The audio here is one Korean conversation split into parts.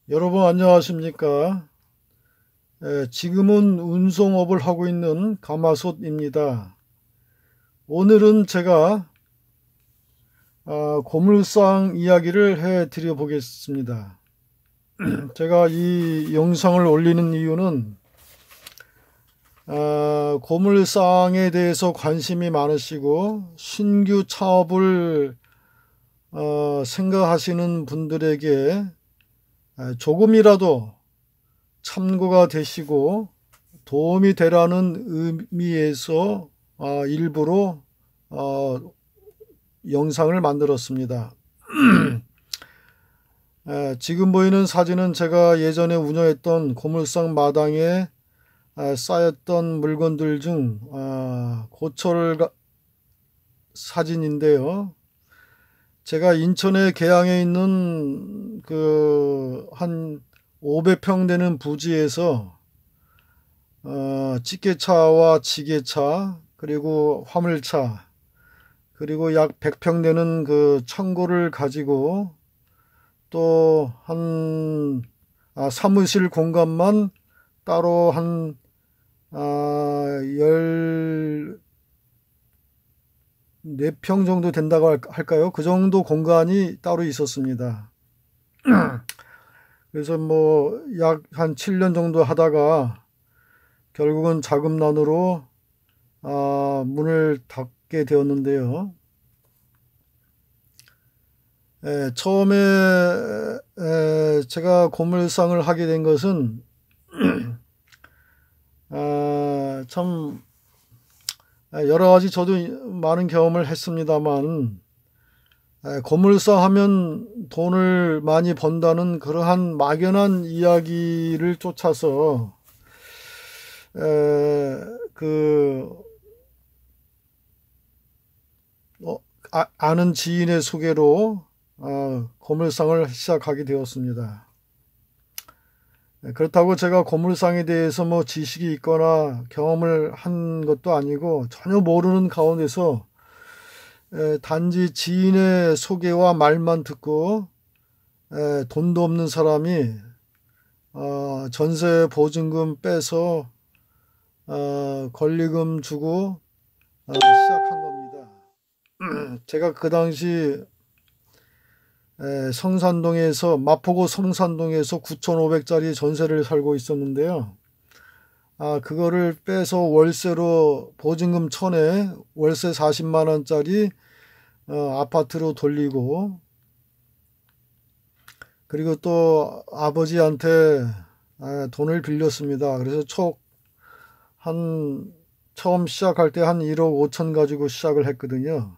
여러분 안녕하십니까? 지금은 운송업을 하고 있는 가마솥입니다. 오늘은 제가 고물상 이야기를 해드려 보겠습니다. 제가 이 영상을 올리는 이유는 고물상에 대해서 관심이 많으시고 신규 창업을 생각하시는 분들에게 조금이라도 참고가 되시고 도움이 되라는 의미에서 일부러 영상을 만들었습니다. 지금 보이는 사진은 제가 예전에 운영했던 고물상 마당에 쌓였던 물건들 중 고철 사진인데요. 제가 인천에 계양에 있는 한 500평 되는 부지에서 찌개차와 지게차 그리고 화물차 그리고 약 100평 되는 창고를 가지고 또 사무실 공간만 따로 한 14평 정도 된다고 할까요? 그 정도 공간이 따로 있었습니다. 그래서 약 한 7년 정도 하다가 결국은 자금난으로 문을 닫게 되었는데요. 처음에 제가 고물상을 하게 된 것은 참 여러 가지 저도 많은 경험을 했습니다만 고물상 하면 돈을 많이 번다는 그러한 막연한 이야기를 쫓아서 아는 지인의 소개로 고물상을 시작하게 되었습니다. 그렇다고 제가 고물상에 대해서 지식이 있거나 경험을 한 것도 아니고 전혀 모르는 가운데서 단지 지인의 소개와 말만 듣고 돈도 없는 사람이 전세 보증금 빼서 권리금 주고 시작한 겁니다. 제가 그 당시 마포구 성산동에서 9,500짜리 전세를 살고 있었는데요. 그거를 빼서 월세로 보증금 1,000에 월세 40만 원짜리 아파트로 돌리고, 그리고 또 아버지한테 돈을 빌렸습니다. 그래서 처음 시작할 때 한 1억 5천 가지고 시작을 했거든요.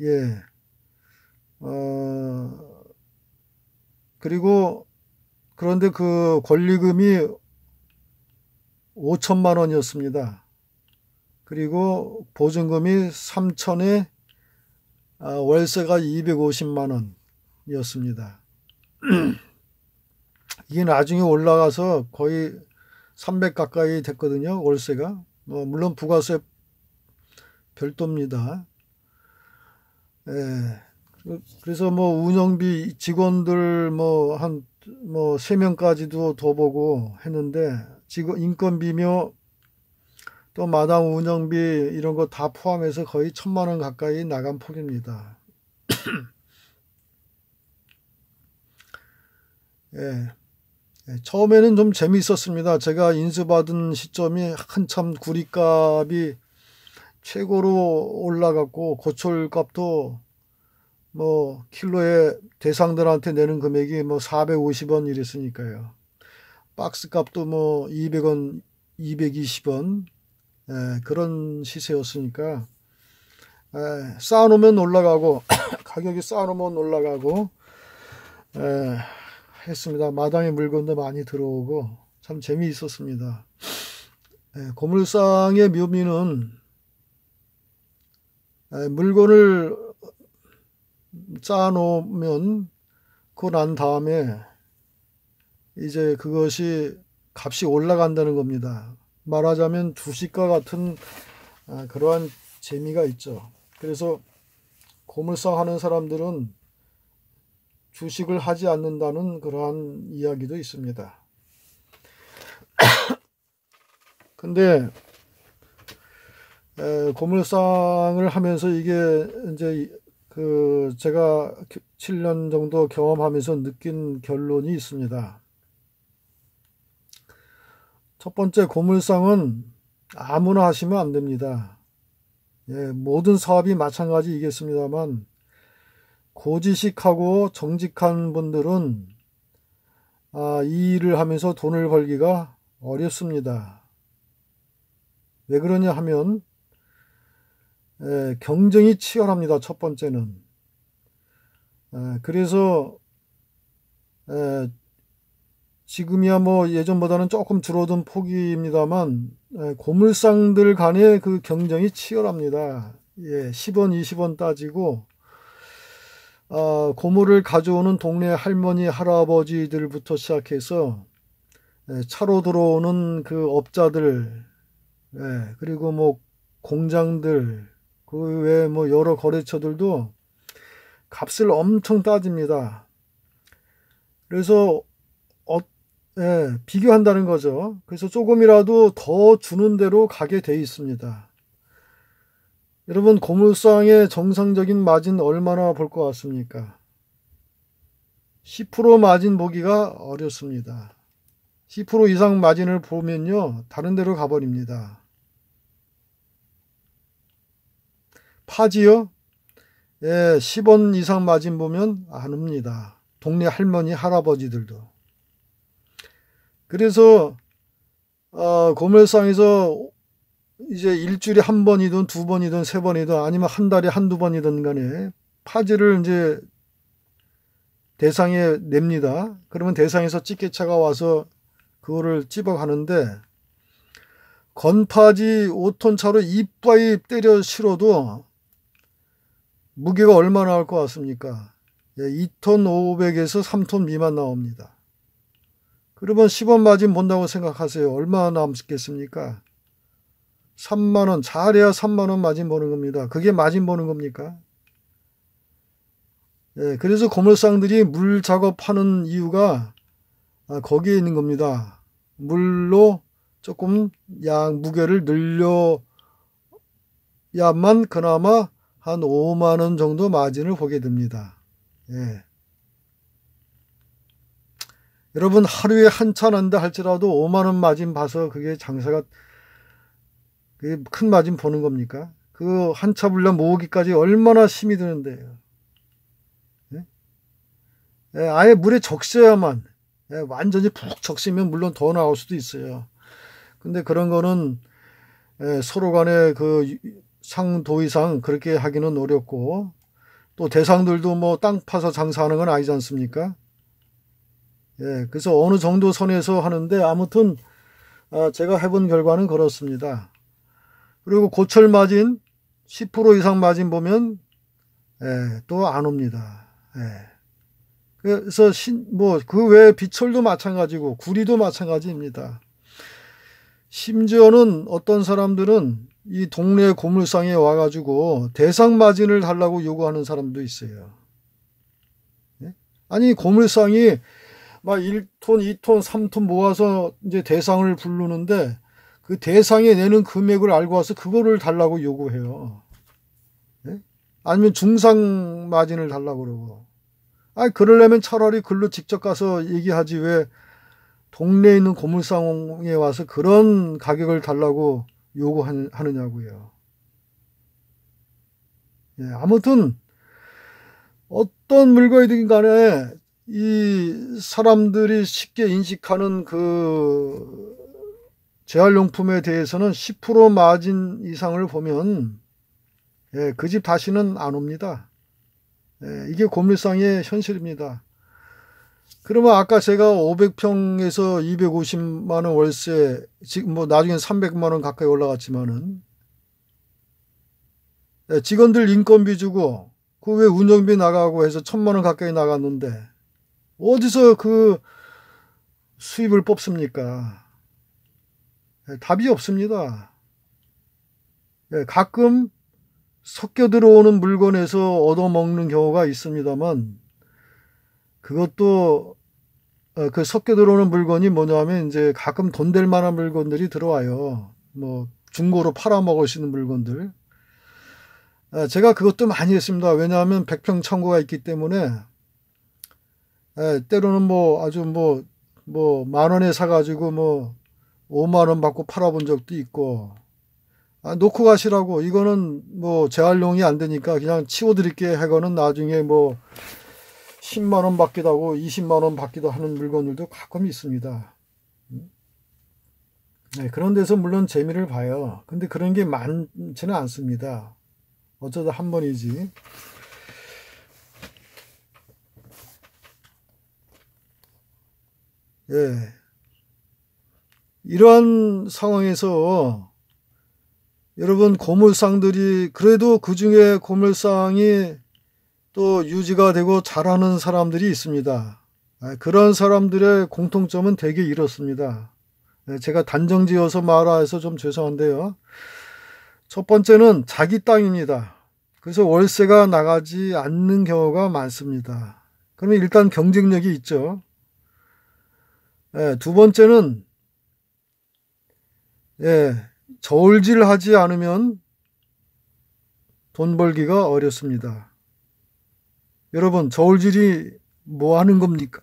예. 그런데 그 권리금이 5천만 원이었습니다. 그리고 보증금이 3천에 월세가 250만 원이었습니다. 이게 나중에 올라가서 거의 300 가까이 됐거든요. 월세가. 물론 부가세 별도입니다. 그래서 운영비 직원들 한 3명까지도 더 보고 했는데 인건비며 또 마당 운영비 이런 거 다 포함해서 거의 1,000만 원 가까이 나간 폭입니다. 처음에는 좀 재미있었습니다. 제가 인수받은 시점이 한참 구리값이 최고로 올라갔고 고철값도 킬로에 대상들한테 내는 금액이 450원 이랬으니까요. 박스 값도 200원, 220원 그런 시세였으니까 쌓아놓으면 올라가고 가격이 쌓아놓으면 올라가고 했습니다. 마당에 물건도 많이 들어오고 참 재미있었습니다. 고물상의 묘미는 물건을 쌓아놓으면 그거 난 다음에 이제 그것이 값이 올라간다는 겁니다. 말하자면 주식과 같은 그러한 재미가 있죠. 그래서 고물상 하는 사람들은 주식을 하지 않는다는 그러한 이야기도 있습니다. 근데 고물상을 하면서 이게 이제 제가 7년 정도 경험하면서 느낀 결론이 있습니다. 첫 번째, 고물상은 아무나 하시면 안 됩니다. 모든 사업이 마찬가지이겠습니다만 고지식하고 정직한 분들은 이 일을 하면서 돈을 벌기가 어렵습니다. 왜 그러냐 하면 경쟁이 치열합니다. 첫 번째는. 그래서 지금이야 뭐 예전보다는 조금 줄어든 폭입니다만 고물상들 간의 그 경쟁이 치열합니다. 10원, 20원 따지고 고물을 가져오는 동네 할머니, 할아버지들부터 시작해서 차로 들어오는 그 업자들, 그리고 뭐 공장들, 그 외에 뭐 여러 거래처들도 값을 엄청 따집니다. 그래서 비교한다는 거죠. 그래서 조금이라도 더 주는 대로 가게 돼 있습니다. 여러분, 고물상의 정상적인 마진 얼마나 볼 것 같습니까? 10% 마진 보기가 어렵습니다. 10% 이상 마진을 보면요, 다른 데로 가버립니다. 파지요? 10원 이상 마진 보면 안 옵니다. 동네 할머니, 할아버지들도. 그래서 고물상에서 이제 일주일에 한 번이든 두 번이든 세 번이든 아니면 한 달에 한두 번이든 간에 파지를 이제 대상에 냅니다. 그러면 대상에서 집게차가 와서 그거를 찝어 가는데 건파지 5톤 차로 이빠이 때려 실어도 무게가 얼마 나올 것 같습니까? 2톤 500에서 3톤 미만 나옵니다. 그러면 10원 마진 본다고 생각하세요. 얼마나 남겠습니까? 3만원, 잘해야 3만원 마진 보는 겁니다. 그게 마진 보는 겁니까? 그래서 고물상들이 물 작업하는 이유가 거기에 있는 겁니다. 물로 조금 무게를 늘려야만 그나마 한 5만원 정도 마진을 보게 됩니다. 여러분, 하루에 한 차 난다 할지라도 5만원 마진 봐서 그게 장사가 그게 큰 마진 보는 겁니까? 그 한 차 분량 모으기까지 얼마나 힘이 드는데요. 아예 물에 적셔야만, 완전히 푹 적시면 물론 더 나올 수도 있어요. 근데 그런 거는 서로 간에 그 상도의상 그렇게 하기는 어렵고, 또 대상들도 뭐 땅 파서 장사하는 건 아니지 않습니까? 그래서 어느 정도 선에서 하는데, 아무튼 제가 해본 결과는 그렇습니다. 그리고 고철 마진 10% 이상 마진 보면 또 안 옵니다. 그래서 그 외에 비철도 마찬가지고 구리도 마찬가지입니다. 심지어는 어떤 사람들은 이 동네 고물상에 와가지고 대상 마진을 달라고 요구하는 사람도 있어요. 아니, 고물상이 막 1톤, 2톤, 3톤 모아서 이제 대상을 부르는데 그 대상에 내는 금액을 알고 와서 그거를 달라고 요구해요. 아니면 중상 마진을 달라고 그러고. 그러려면 차라리 글로 직접 가서 얘기하지 왜 동네에 있는 고물상에 와서 그런 가격을 달라고 요구하느냐고요. 아무튼 어떤 물건이든 간에 이 사람들이 쉽게 인식하는 그 재활용품에 대해서는 10% 마진 이상을 보면 그 집 다시는 안 옵니다. 이게 고물상의 현실입니다. 그러면 아까 제가 500평에서 250만원 월세, 지금 뭐 나중엔 300만원 가까이 올라갔지만은, 직원들 인건비 주고 그 외 운영비 나가고 해서 1,000만원 가까이 나갔는데 어디서 그 수입을 뽑습니까? 답이 없습니다. 가끔 섞여 들어오는 물건에서 얻어먹는 경우가 있습니다만 그것도 그 섞여 들어오는 물건이 뭐냐면 이제 가끔 돈 될 만한 물건들이 들어와요. 뭐 중고로 팔아먹을 수 있는 물건들. 제가 그것도 많이 했습니다. 왜냐하면 백평 창고가 있기 때문에 때로는 뭐 아주 뭐 10,000원에 사가지고 뭐 50,000원 받고 팔아본 적도 있고. 놓고 가시라고, 이거는 뭐 재활용이 안 되니까 그냥 치워드릴게 하고는 나중에 뭐 10만원 받기도 하고 20만원 받기도 하는 물건들도 가끔 있습니다. 그런 데서 물론 재미를 봐요. 근데 그런 게 많지는 않습니다. 어쩌다 한 번이지. 예. 이러한 상황에서 여러분, 고물상들이, 그래도 그 중에 고물상이 또 유지가 되고 자라는 사람들이 있습니다. 그런 사람들의 공통점은 대개 이렇습니다. 제가 단정지어서 말해서 좀 죄송한데요. 첫 번째는 자기 땅입니다. 그래서 월세가 나가지 않는 경우가 많습니다. 그러면 일단 경쟁력이 있죠. 두 번째는 저울질하지 않으면 돈 벌기가 어렵습니다. 여러분, 저울질이 뭐 하는 겁니까?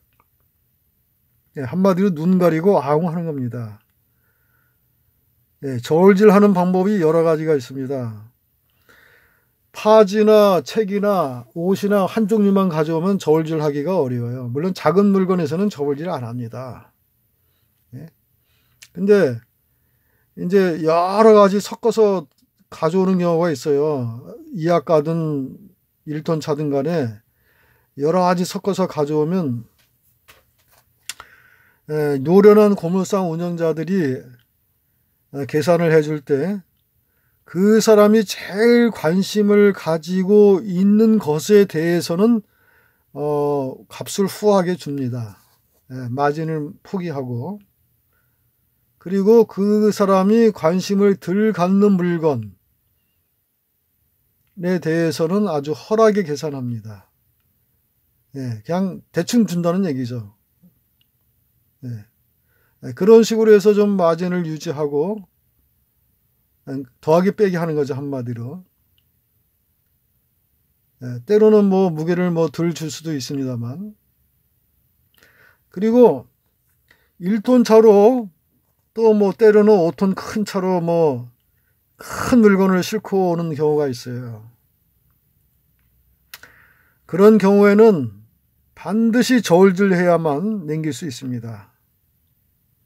한마디로 눈 가리고 아웅하는 겁니다. 저울질하는 방법이 여러 가지가 있습니다. 파지나 책이나 옷이나 한 종류만 가져오면 저울질하기가 어려워요. 물론 작은 물건에서는 저울질 안 합니다. 근데 이제 여러 가지 섞어서 가져오는 경우가 있어요. 이악가든 1톤 차든 간에 여러 가지 섞어서 가져오면 노련한 고물상 운영자들이 계산을 해줄 때 그 사람이 제일 관심을 가지고 있는 것에 대해서는 값을 후하게 줍니다. 마진을 포기하고. 그리고 그 사람이 관심을 덜 갖는 물건에 대해서는 아주 헐하게 계산합니다. 그냥 대충 준다는 얘기죠. 그런 식으로 해서 좀 마진을 유지하고 더하기 빼기 하는 거죠, 한마디로. 때로는 뭐 무게를 뭐 덜 줄 수도 있습니다만. 그리고 1톤 차로 또 뭐 때로는 5톤 큰 차로 뭐 큰 물건을 싣고 오는 경우가 있어요. 그런 경우에는 반드시 저울질해야만 남길 수 있습니다.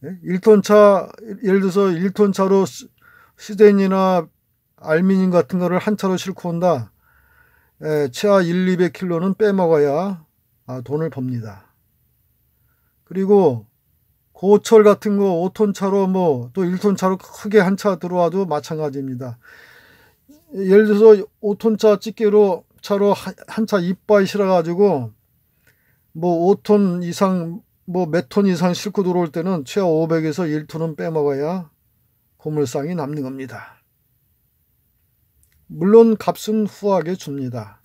1톤 차, 예를 들어서 1톤 차로 스텐이나 알루미늄 같은 거를 한 차로 싣고 온다. 최하 200kg는 빼먹어야 돈을 법니다. 그리고 고철 같은 거 5톤 차로 뭐 또 1톤 차로 크게 한 차 들어와도 마찬가지입니다. 예를 들어서 5톤 차 집게로 차로 한 차 이빠이 실어가지고 뭐 5톤 이상 뭐 몇 톤 이상 싣고 들어올 때는 최하 500에서 1톤은 빼먹어야 고물상이 남는 겁니다. 물론 값은 후하게 줍니다.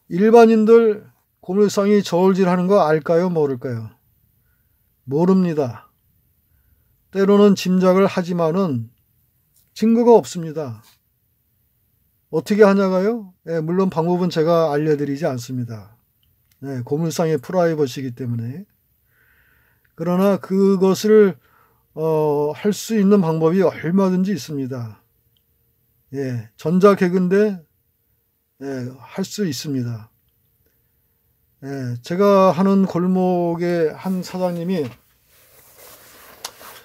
일반인들 고물상이 저울질하는 거 알까요? 모를까요? 모릅니다. 때로는 짐작을 하지만은 증거가 없습니다. 어떻게 하냐가요? 물론 방법은 제가 알려드리지 않습니다. 고물상의 프라이버시이기 때문에. 그러나 그것을 할 수 있는 방법이 얼마든지 있습니다. 전자개근데 할 수 있습니다. 제가 하는 골목의 한 사장님이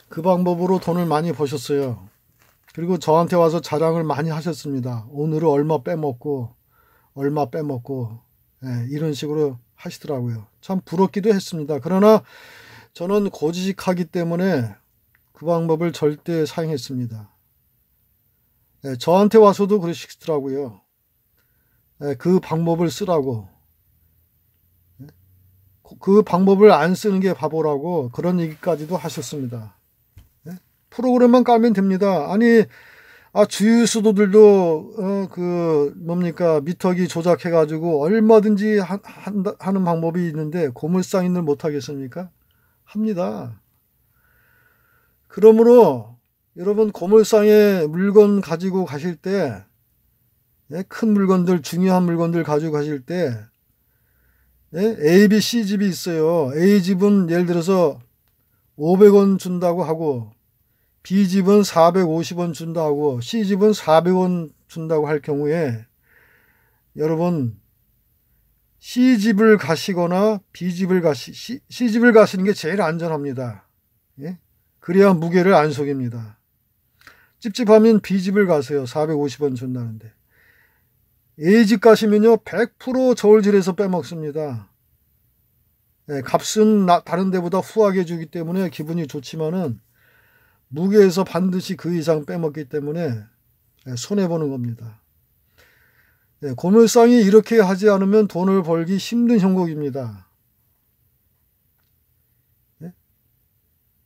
그 방법으로 돈을 많이 버셨어요. 그리고 저한테 와서 자랑을 많이 하셨습니다. 오늘은 얼마 빼먹고 이런 식으로 하시더라고요. 참 부럽기도 했습니다. 그러나 저는 고지식하기 때문에 그 방법을 절대 사용했습니다. 저한테 와서도 그러시더라고요. 그 방법을 쓰라고. 그 방법을 안 쓰는 게 바보라고 그런 얘기까지도 하셨습니다. 프로그램만 깔면 됩니다. 아니 주유수도들도 뭡니까 미터기 조작해가지고 얼마든지 하는 방법이 있는데 고물상인들 못하겠습니까? 합니다. 그러므로 여러분 고물상에 물건 가지고 가실 때, 큰 물건들, 중요한 물건들 가지고 가실 때, A, B, C 집이 있어요. A 집은 예를 들어서 500원 준다고 하고, B 집은 450원 준다고 하고, C 집은 400원 준다고 할 경우에, 여러분, C 집을 가시거나 B 집을 C 집을 가시는 게 제일 안전합니다. 그래야 무게를 안 속입니다. 찝찝하면 B 집을 가세요. 450원 준다는데. A 집 가시면요 100% 저울질해서 빼먹습니다. 값은 다른 데보다 후하게 주기 때문에 기분이 좋지만은 무게에서 반드시 그 이상 빼먹기 때문에 손해보는 겁니다. 고물상이 이렇게 하지 않으면 돈을 벌기 힘든 형국입니다.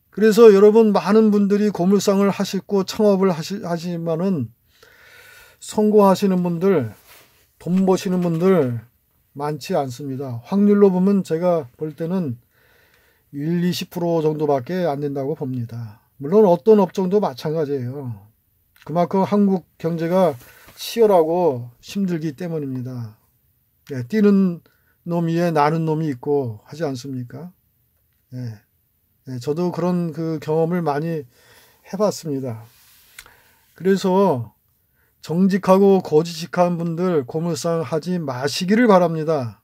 그래서 여러분 많은 분들이 고물상을 하시고 창업을 하시지만은 성공하시는 분들, 돈 버시는 분들 많지 않습니다. 확률로 보면 제가 볼 때는 1, 20% 정도밖에 안 된다고 봅니다. 물론 어떤 업종도 마찬가지예요. 그만큼 한국 경제가 치열하고 힘들기 때문입니다. 뛰는 놈 위에 나는 놈이 있고 하지 않습니까? 저도 그런 경험을 많이 해봤습니다. 그래서 정직하고 거짓직한 분들 고물상 하지 마시기를 바랍니다.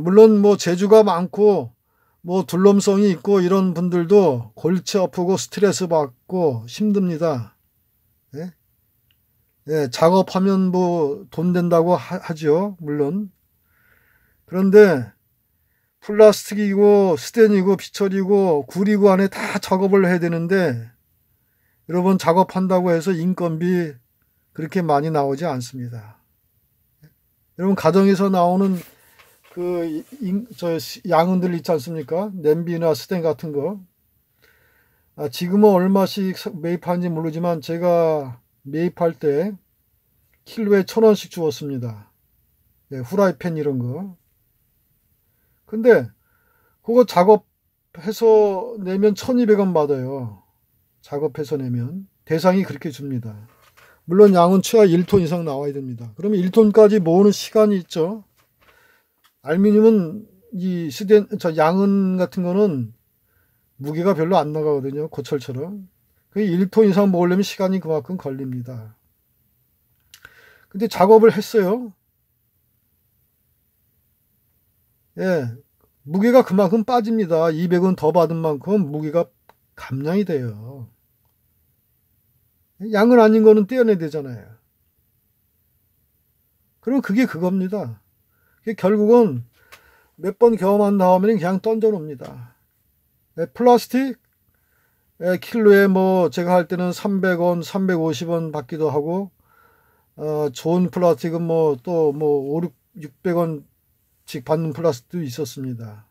물론 뭐 재주가 많고 뭐 둘럼성이 있고 이런 분들도 골치 아프고 스트레스 받고 힘듭니다. 작업하면 뭐 돈 된다고 하죠. 물론. 그런데 플라스틱이고 스텐이고 피철이고 구리고 안에 다 작업을 해야 되는데 여러분 작업한다고 해서 인건비 그렇게 많이 나오지 않습니다. 여러분 가정에서 나오는 양은들 있지 않습니까? 냄비나 스텐 같은 거. 지금은 얼마씩 매입하는지 모르지만 제가 매입할 때 킬로에 1,000원씩 주었습니다. 후라이팬 이런 거. 근데 그거 작업해서 내면 1,200원 받아요. 작업해서 내면. 대상이 그렇게 줍니다. 물론 양은 최하 1톤 이상 나와야 됩니다. 그러면 1톤까지 모으는 시간이 있죠. 알루미늄은 양은 같은 거는 무게가 별로 안 나가거든요. 고철처럼. 1톤 이상 모으려면 시간이 그만큼 걸립니다. 근데 작업을 했어요. 무게가 그만큼 빠집니다. 200원 더 받은 만큼 무게가 감량이 돼요. 양은 아닌 거는 떼어내야 되잖아요. 그럼 그게 그겁니다. 결국은 몇 번 경험한 다음에는 그냥 던져 놓습니다. 플라스틱 킬로에 뭐 제가 할 때는 300원, 350원 받기도 하고 좋은 플라스틱은 뭐 또 뭐 5, 600원씩 받는 플라스틱도 있었습니다.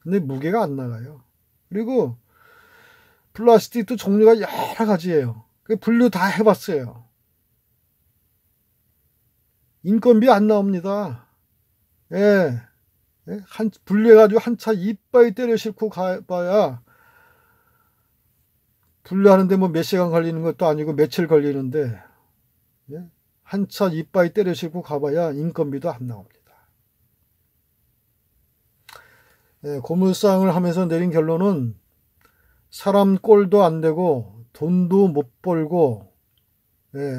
근데 무게가 안 나가요. 그리고 플라스틱도 종류가 여러 가지예요. 분류 다 해봤어요. 인건비 안 나옵니다. 분류해가지고 한 차 이빨 때려 싣고 가봐야 분류하는데 뭐 몇 시간 걸리는 것도 아니고 며칠 걸리는데 한 차 이빨 때려 싣고 가봐야 인건비도 안 나옵니다. 고물상을 하면서 내린 결론은 사람 꼴도 안 되고 돈도 못 벌고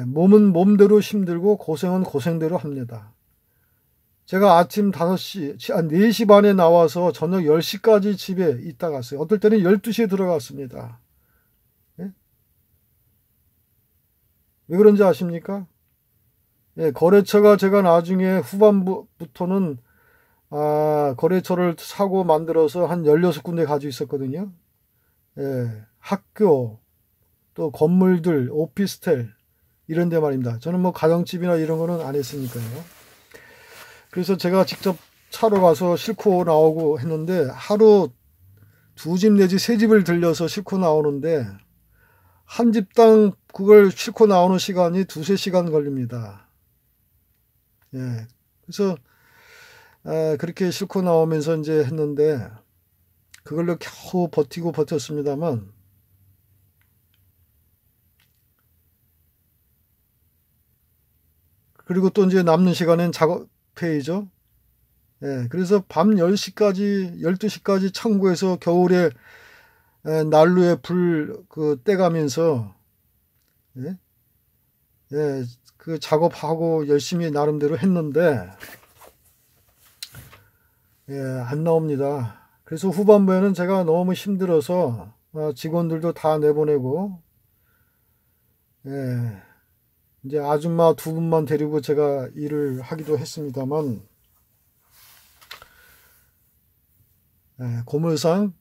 몸은 몸대로 힘들고 고생은 고생대로 합니다. 제가 아침 4시 반에 나와서 저녁 10시까지 집에 있다 갔어요. 어떨 때는 12시에 들어갔습니다. 왜 그런지 아십니까? 거래처가 제가 나중에 후반부터는 거래처를 사고 만들어서 한 16군데 가지고 있었거든요. 학교, 또 건물들, 오피스텔 이런 데 말입니다. 저는 뭐 가정집이나 이런 거는 안 했으니까요. 그래서 제가 직접 차로 가서 싣고 나오고 했는데 하루 2집 내지 3집을 들려서 싣고 나오는데 한 집당 그걸 싣고 나오는 시간이 2~3시간 걸립니다. 예. 그래서 그렇게 싣고 나오면서 이제 했는데 그걸로 겨우 버티고 버텼습니다만 그리고 또 이제 남는 시간엔 작업회의죠. 예. 그래서 밤 10시까지 12시까지 창고에서 겨울에 난로에 불 떼가면서 예? 예, 그 작업하고 열심히 나름대로 했는데 예, 안 나옵니다. 그래서 후반부에는 제가 너무 힘들어서 직원들도 다 내보내고 예, 이제 아줌마 2분만 데리고 제가 일을 하기도 했습니다만 고물상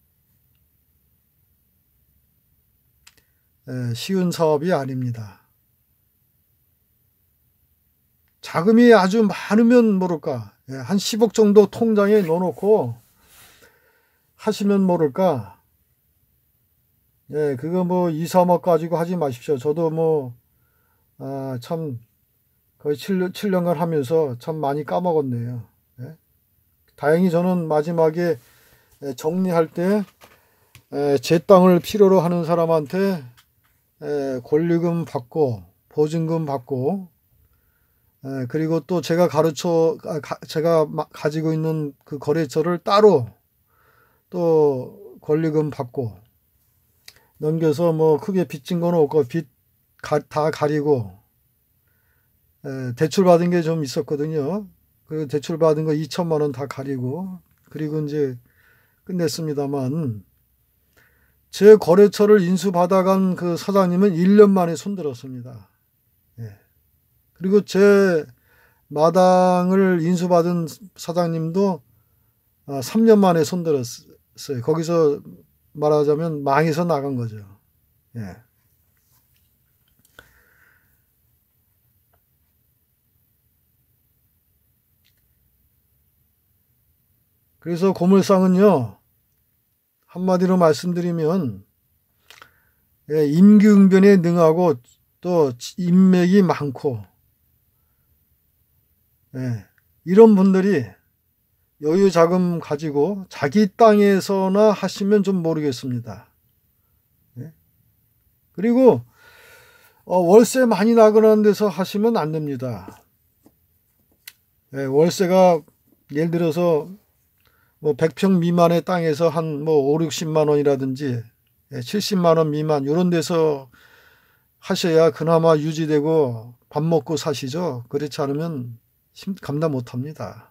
쉬운 사업이 아닙니다. 자금이 아주 많으면 모를까 한 10억 정도 통장에 넣어놓고 하시면 모를까 그거 뭐 2~3억 가지고 하지 마십시오. 저도 뭐 참 거의 7년간 하면서 참 많이 까먹었네요. 다행히 저는 마지막에 정리할 때 제 땅을 필요로 하는 사람한테 권리금 받고 보증금 받고 그리고 또 제가 제가 가지고 있는 그 거래처를 따로 또 권리금 받고 넘겨서 뭐 크게 빚진 건 없고 빚 다 가리고 대출 받은 게 좀 있었거든요. 그 대출 받은 거 2천만 원 다 가리고 그리고 이제 끝냈습니다만 제 거래처를 인수받아간 그 사장님은 1년 만에 손들었습니다. 그리고 제 마당을 인수받은 사장님도 3년 만에 손들었어요. 거기서 말하자면 망해서 나간 거죠. 그래서 고물상은요, 한마디로 말씀드리면 임기응변에 능하고 또 인맥이 많고 이런 분들이 여유 자금 가지고 자기 땅에서나 하시면 좀 모르겠습니다. 그리고 월세 많이 나가는 데서 하시면 안 됩니다. 월세가 예를 들어서 뭐 100평 미만의 땅에서 한 뭐 5~60만 원이라든지 70만 원 미만 이런 데서 하셔야 그나마 유지되고 밥 먹고 사시죠. 그렇지 않으면 감당 못 합니다.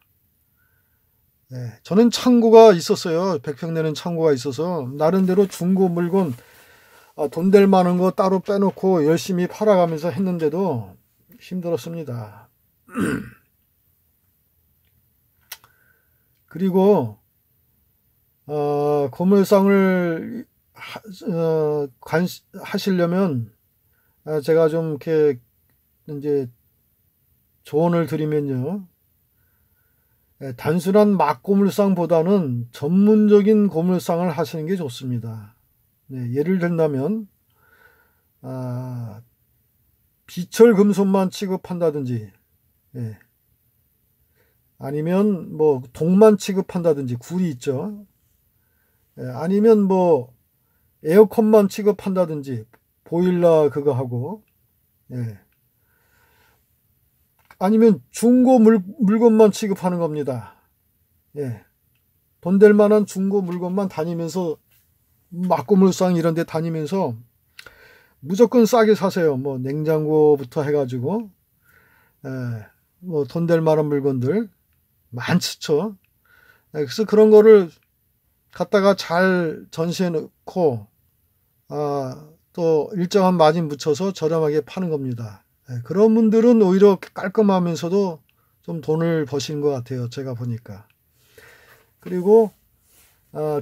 저는 창고가 있었어요. 100평 내는 창고가 있어서 나름대로 중고 물건 돈 될 만한 거 따로 빼놓고 열심히 팔아가면서 했는데도 힘들었습니다. 그리고 고물상을 하시려면 제가 좀 이렇게 이제 조언을 드리면요, 단순한 막고물상보다는 전문적인 고물상을 하시는 게 좋습니다. 예를 들면 비철 금속만 취급한다든지 아니면 뭐 동만 취급한다든지 굴이 있죠. 아니면 뭐 에어컨만 취급한다든지 보일러 그거 하고 아니면 중고 물건만 취급하는 겁니다. 돈 될 만한 중고 물건만 다니면서 막고물상 이런 데 다니면서 무조건 싸게 사세요. 뭐 냉장고부터 해가지고 뭐 돈 될 만한 물건들 많죠. 그래서 그런 거를 갖다가 잘 전시해 놓고 또 일정한 마진 붙여서 저렴하게 파는 겁니다. 그런 분들은 오히려 깔끔하면서도 좀 돈을 버시는 것 같아요. 제가 보니까. 그리고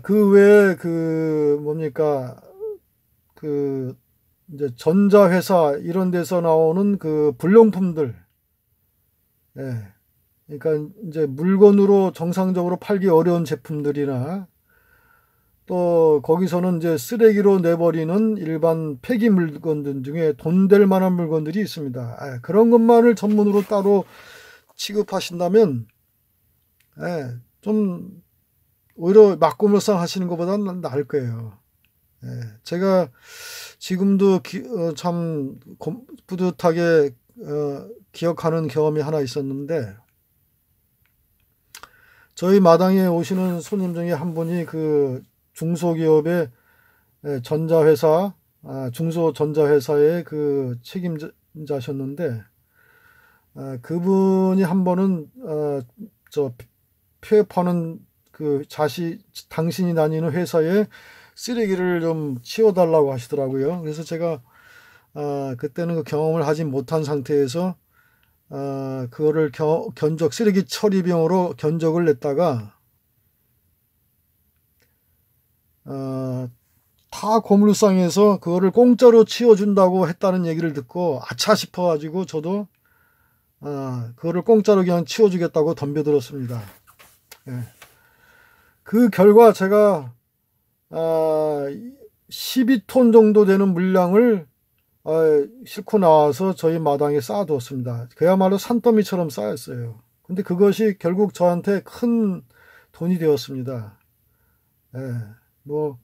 그 외에 그 뭡니까 그 이제 전자회사 이런 데서 나오는 그 불용품들, 그러니까 이제 물건으로 정상적으로 팔기 어려운 제품들이나 또 거기서는 이제 쓰레기로 내버리는 일반 폐기 물건들 중에 돈 될 만한 물건들이 있습니다. 그런 것만을 전문으로 따로 취급하신다면 좀 오히려 막고물상 하시는 것보다는 나을 거예요. 제가 지금도 참 뿌듯하게 기억하는 경험이 하나 있었는데, 저희 마당에 오시는 손님 중에 한 분이 그 중소기업의 전자회사, 중소전자회사의 그 책임자셨는데, 그분이 한 번은 저 폐업하는 그 당신이 다니는 회사에 쓰레기를 좀 치워달라고 하시더라고요. 그래서 제가 그때는 그 경험을 하지 못한 상태에서 그거를 쓰레기 처리비용으로 견적을 냈다가 타 고물상에서 그거를 공짜로 치워준다고 했다는 얘기를 듣고 아차 싶어가지고 저도 그거를 공짜로 그냥 치워주겠다고 덤벼들었습니다. 그 결과 제가 12톤 정도 되는 물량을 싣고 나와서 저희 마당에 쌓아두었습니다. 그야말로 산더미처럼 쌓였어요. 근데 그것이 결국 저한테 큰 돈이 되었습니다. 뭐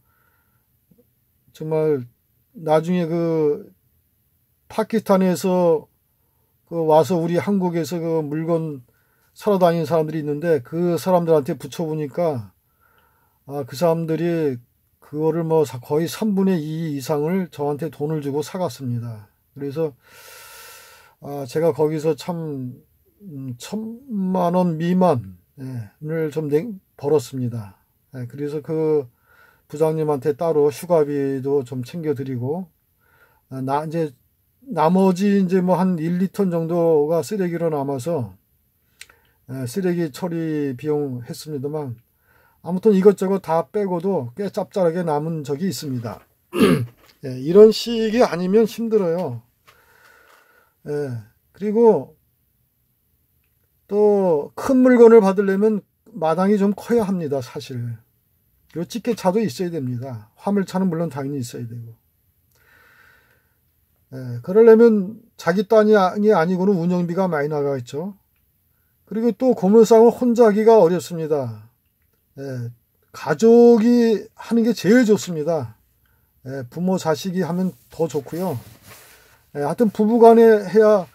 정말 나중에 그 파키스탄에서 와서 우리 한국에서 그 물건 사러 다니는 사람들이 있는데, 그 사람들한테 붙여보니까 그 사람들이 그거를 뭐 거의 3분의 2 이상을 저한테 돈을 주고 사갔습니다. 그래서 제가 거기서 참 1,000만 원 미만을 좀 벌었습니다. 그래서 그 부장님한테 따로 휴가비도 좀 챙겨드리고, 이제 나머지 이제 뭐 한 1, 2톤 정도가 쓰레기로 남아서 쓰레기 처리 비용 했습니다만, 아무튼 이것저것 다 빼고도 꽤 짭짤하게 남은 적이 있습니다. 이런 식이 아니면 힘들어요. 그리고 또 큰 물건을 받으려면 마당이 좀 커야 합니다, 사실. 요 집게차도 있어야 됩니다. 화물차는 물론 당연히 있어야 되고. 그러려면 자기 딴이 아니고는 운영비가 많이 나가겠죠. 그리고 또 고물상을 혼자 하기가 어렵습니다. 가족이 하는 게 제일 좋습니다. 부모 자식이 하면 더 좋고요. 하여튼 부부간에 해야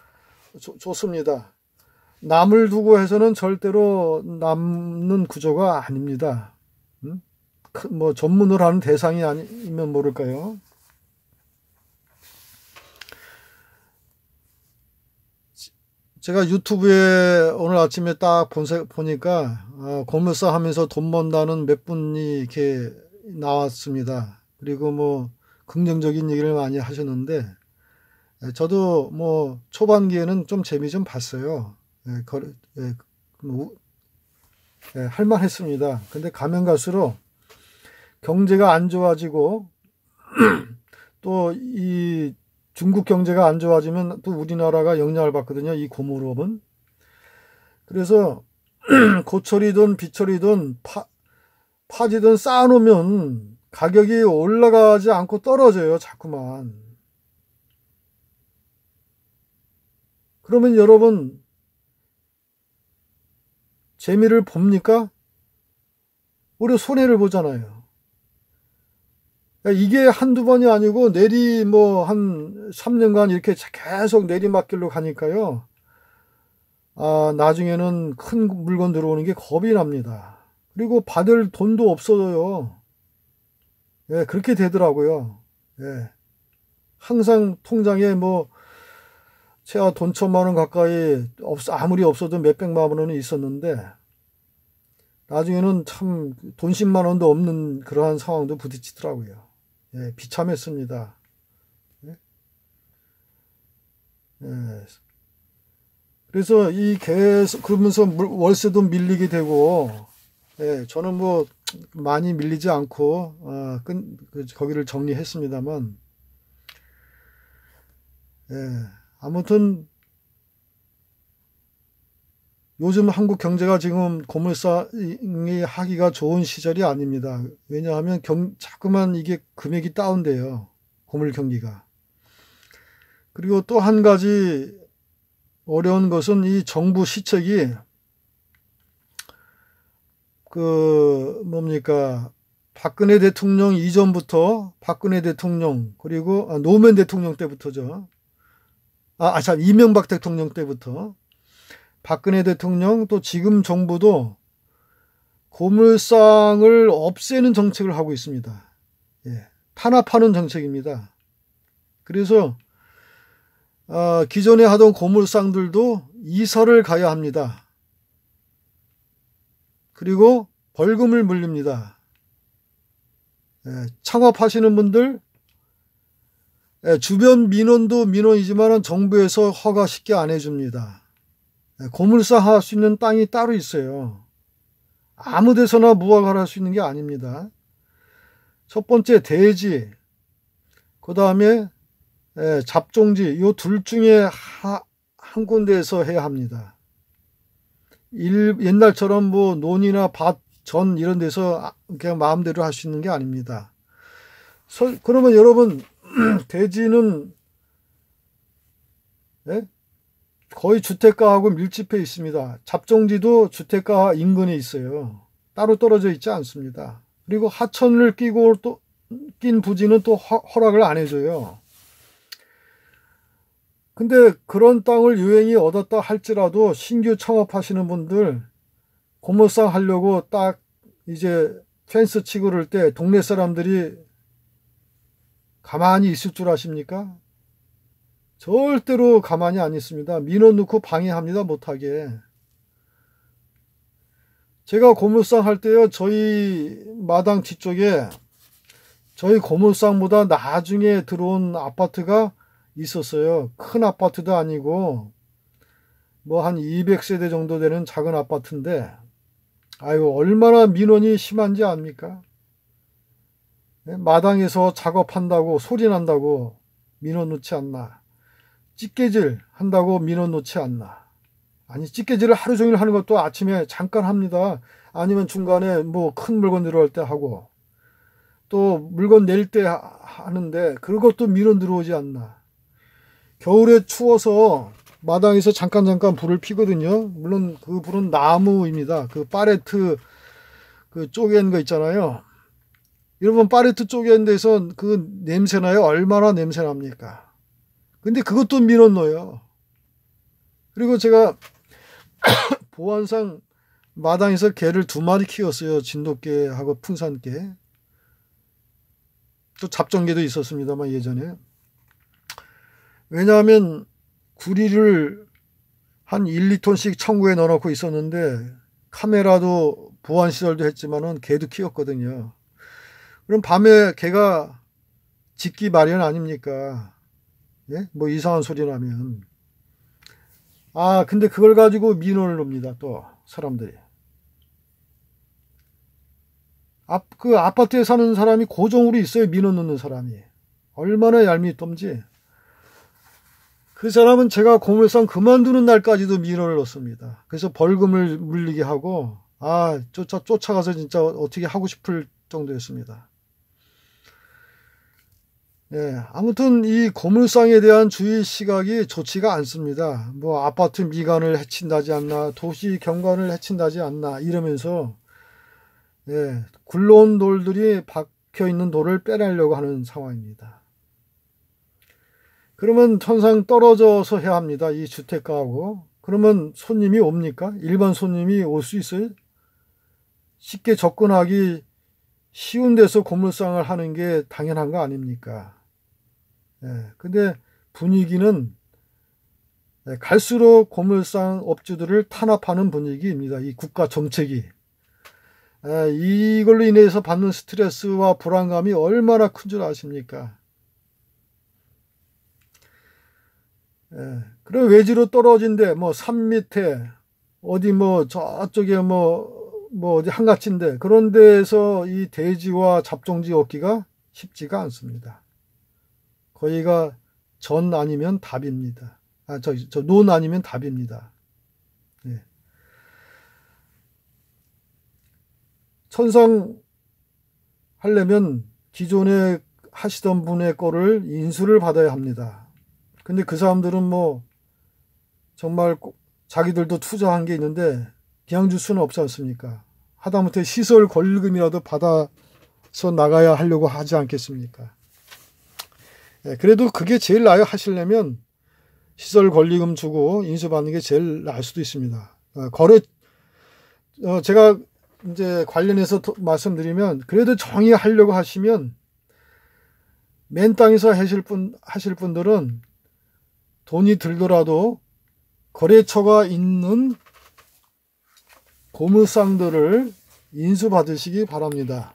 좋습니다. 남을 두고 해서는 절대로 남는 구조가 아닙니다. 뭐 전문을 하는 대상이 아니면 모를까요. 제가 유튜브에 오늘 아침에 딱 보니까 고물상 하면서 돈 번다는 몇 분이 이렇게 나왔습니다. 그리고 뭐 긍정적인 얘기를 많이 하셨는데, 저도 뭐 초반기에는 좀 재미 좀 봤어요. 할만했습니다. 근데 가면 갈수록 경제가 안 좋아지고 또 이 중국 경제가 안 좋아지면 또 우리나라가 영향을 받거든요, 이 고물업은. 그래서 고철이든 비철이든 파지든 쌓아놓으면 가격이 올라가지 않고 떨어져요, 자꾸만. 그러면 여러분 재미를 봅니까? 오히려 손해를 보잖아요. 이게 한두 번이 아니고 뭐 한 3년간 이렇게 계속 내리막길로 가니까요. 나중에는 큰 물건 들어오는 게 겁이 납니다. 그리고 받을 돈도 없어요. 그렇게 되더라고요. 항상 통장에 뭐 최하 돈 1,000만 원 가까이 아무리 없어도 몇백만 원은 있었는데, 나중에는 참 돈 10만 원도 없는 그러한 상황도 부딪히더라고요. 비참했습니다. 그래서 계속 그러면서 월세도 밀리게 되고, 저는 뭐 많이 밀리지 않고 거기를 정리했습니다만, 아무튼 요즘 한국 경제가 지금 고물상이 하기가 좋은 시절이 아닙니다. 왜냐하면 자꾸만 이게 금액이 다운돼요. 고물 경기가. 그리고 또 한 가지 어려운 것은 이 정부 시책이 박근혜 대통령 이전부터 박근혜 대통령 그리고 노무현 대통령 때부터죠. 이명박 대통령 때부터 박근혜 대통령 또 지금 정부도 고물상을 없애는 정책을 하고 있습니다. 예, 탄압하는 정책입니다. 그래서 기존에 하던 고물상들도 이사를 가야 합니다. 그리고 벌금을 물립니다. 창업하시는 분들 주변 민원도 민원이지만 정부에서 허가 쉽게 안 해줍니다. 고물상 할 수 있는 땅이 따로 있어요. 아무 데서나 무화과를 할 수 있는 게 아닙니다. 첫 번째 대지, 그 다음에 잡종지, 이 둘 중에 한 군데에서 해야 합니다. 옛날처럼 뭐 논이나 밭, 전 이런 데서 그냥 마음대로 할 수 있는 게 아닙니다. 그러면 여러분 대지는 거의 주택가하고 밀집해 있습니다. 잡종지도 주택가 인근에 있어요. 따로 떨어져 있지 않습니다. 그리고 하천을 낀 부지는 또 허락을 안 해줘요. 근데 그런 땅을 유행이 얻었다 할지라도 신규 창업하시는 분들 고물상 하려고 딱 이제 펜스 치고 그럴 때 동네 사람들이 가만히 있을 줄 아십니까? 절대로 가만히 안 있습니다. 민원 넣고 방해합니다. 못하게. 제가 고물상 할 때요, 저희 마당 뒤쪽에 저희 고물상보다 나중에 들어온 아파트가 있었어요. 큰 아파트도 아니고 뭐 한 200세대 정도 되는 작은 아파트인데 아이고 얼마나 민원이 심한지 압니까? 마당에서 작업한다고 소리 난다고 민원 넣지 않나. 찌개질 한다고 민원 넣지 않나. 아니 찌개질을 하루 종일 하는 것도 아침에 잠깐 합니다. 아니면 중간에 뭐 큰 물건 들어올 때 하고 또 물건 낼 때 하는데 그것도 민원 들어오지 않나. 겨울에 추워서 마당에서 잠깐 불을 피거든요. 물론 그 불은 나무입니다. 그 파레트 그 쪼갠 거 있잖아요. 여러분 파레트 쪼갠 데서 그 냄새나요? 얼마나 냄새납니까? 근데 그것도 민원 넣어요. 그리고 제가 보안상 마당에서 개를 2마리 키웠어요. 진돗개하고 풍산개. 또 잡종개도 있었습니다만 예전에. 왜냐하면 구리를 한 1, 2톤씩 창고에 넣어놓고 있었는데 카메라도 보안시설도 했지만은 개도 키웠거든요. 그럼 밤에 개가 짖기 마련 아닙니까? 예? 뭐 이상한 소리 나면. 근데 그걸 가지고 민원을 넣습니다. 또 사람들이. 그 아파트에 사는 사람이 고정으로 있어요. 민원 넣는 사람이. 얼마나 얄밉던지. 그 사람은 제가 고물상 그만두는 날까지도 민원을 넣습니다. 그래서 벌금을 물리게 하고 쫓아가서 진짜 어떻게 하고 싶을 정도였습니다. 예, 아무튼 이 고물상에 대한 주의 시각이 좋지가 않습니다. 뭐 아파트 미관을 해친다지 않나, 도시 경관을 해친다지 않나 이러면서 굴러온 돌들이 박혀 있는 돌을 빼내려고 하는 상황입니다. 그러면 천상 떨어져서 해야 합니다. 이 주택가하고. 그러면 손님이 옵니까? 일반 손님이 올 수 있어요? 쉽게 접근하기 쉬운 데서 고물상을 하는 게 당연한 거 아닙니까? 근데 분위기는 갈수록 고물상 업주들을 탄압하는 분위기입니다. 이 국가 정책이. 이걸로 인해서 받는 스트레스와 불안감이 얼마나 큰 줄 아십니까? 그럼 외지로 떨어진데 뭐 산 밑에 어디 뭐 저쪽에 뭐 어디 한가친데 그런 데에서 이 대지와 잡종지 얻기가 쉽지가 않습니다. 거기가 전 아니면 답입니다. 논 아니면 답입니다. 천상 하려면 기존에 하시던 분의 거를 인수를 받아야 합니다. 근데 그 사람들은 뭐 정말 자기들도 투자한 게 있는데 그냥 줄 수는 없지 않습니까? 하다못해 시설 권리금이라도 받아서 나가야 하려고 하지 않겠습니까? 그래도 그게 제일 나아요. 하시려면 시설 권리금 주고 인수받는 게 제일 나을 수도 있습니다. 제가 이제 관련해서 말씀드리면, 그래도 정의하려고 하시면 맨 땅에서 하실 분들은 돈이 들더라도 거래처가 있는 고물상들을 인수받으시기 바랍니다.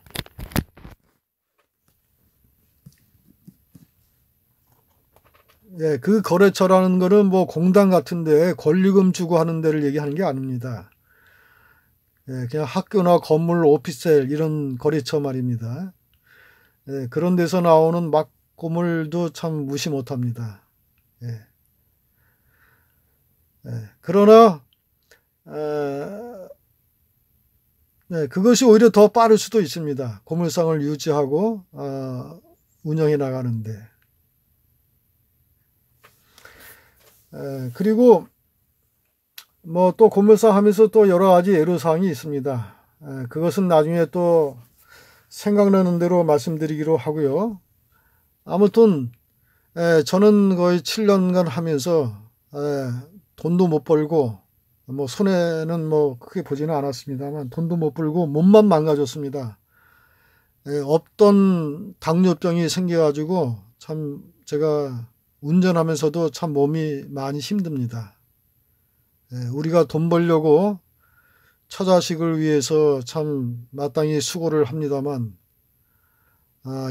그 거래처라는 거는 뭐 공단 같은데 권리금 주고 하는 데를 얘기하는 게 아닙니다. 그냥 학교나 건물, 오피스텔 이런 거래처 말입니다. 그런 데서 나오는 막고물도 참 무시 못합니다. 그러나 그것이 오히려 더 빠를 수도 있습니다. 고물상을 유지하고 운영해 나가는데. 그리고 뭐 또 고물상 하면서 또 여러 가지 애로사항이 있습니다. 그것은 나중에 또 생각나는 대로 말씀드리기로 하고요. 아무튼 저는 거의 7년간 하면서 돈도 못 벌고 뭐 손해는 뭐 크게 보지는 않았습니다만 돈도 못 벌고 몸만 망가졌습니다. 없던 당뇨병이 생겨가지고 참 제가 운전하면서도 참 몸이 많이 힘듭니다. 우리가 돈 벌려고 처자식을 위해서 참 마땅히 수고를 합니다만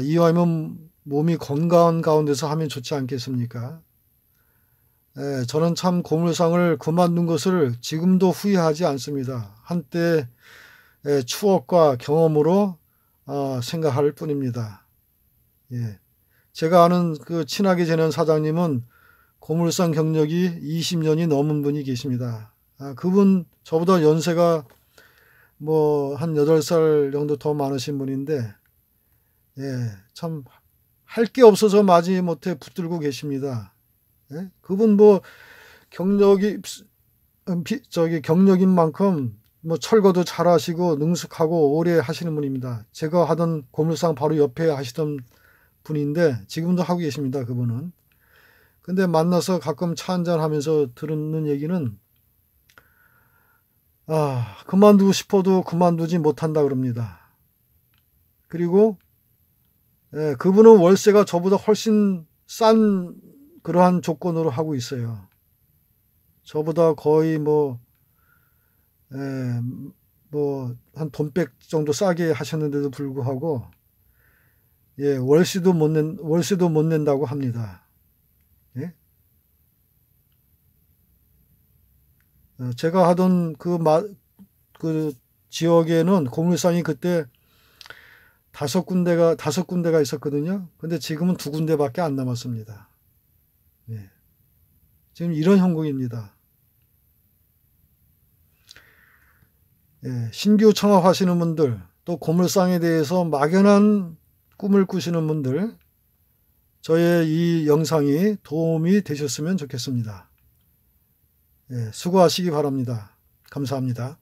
이왕이면 몸이 건강한 가운데서 하면 좋지 않겠습니까? 저는 참 고물상을 그만둔 것을 지금도 후회하지 않습니다. 한때 추억과 경험으로 생각할 뿐입니다. 제가 아는 그 친하게 지낸 사장님은 고물상 경력이 20년이 넘은 분이 계십니다. 그분 저보다 연세가 뭐 한 8살 정도 더 많으신 분인데 참 할 게 없어서 마지못해 붙들고 계십니다. 그분 뭐 경력인 만큼 뭐 철거도 잘하시고 능숙하고 오래 하시는 분입니다. 제가 하던 고물상 바로 옆에 하시던 분인데 지금도 하고 계십니다. 그분은. 근데 만나서 가끔 차 한잔 하면서 듣는 얘기는 그만두고 싶어도 그만두지 못한다 그럽니다. 그리고 그분은 월세가 저보다 훨씬 싼 그러한 조건으로 하고 있어요. 저보다 거의 한 돈백 정도 싸게 하셨는데도 불구하고 월세도 못 낸다고 합니다. 제가 하던 그 지역에는 고물상이 그때 5군데가 있었거든요. 근데 지금은 2군데밖에 안 남았습니다. 지금 이런 형국입니다. 신규 창업하시는 분들, 또 고물상에 대해서 막연한 꿈을 꾸시는 분들, 저의 이 영상이 도움이 되셨으면 좋겠습니다. 수고하시기 바랍니다. 감사합니다.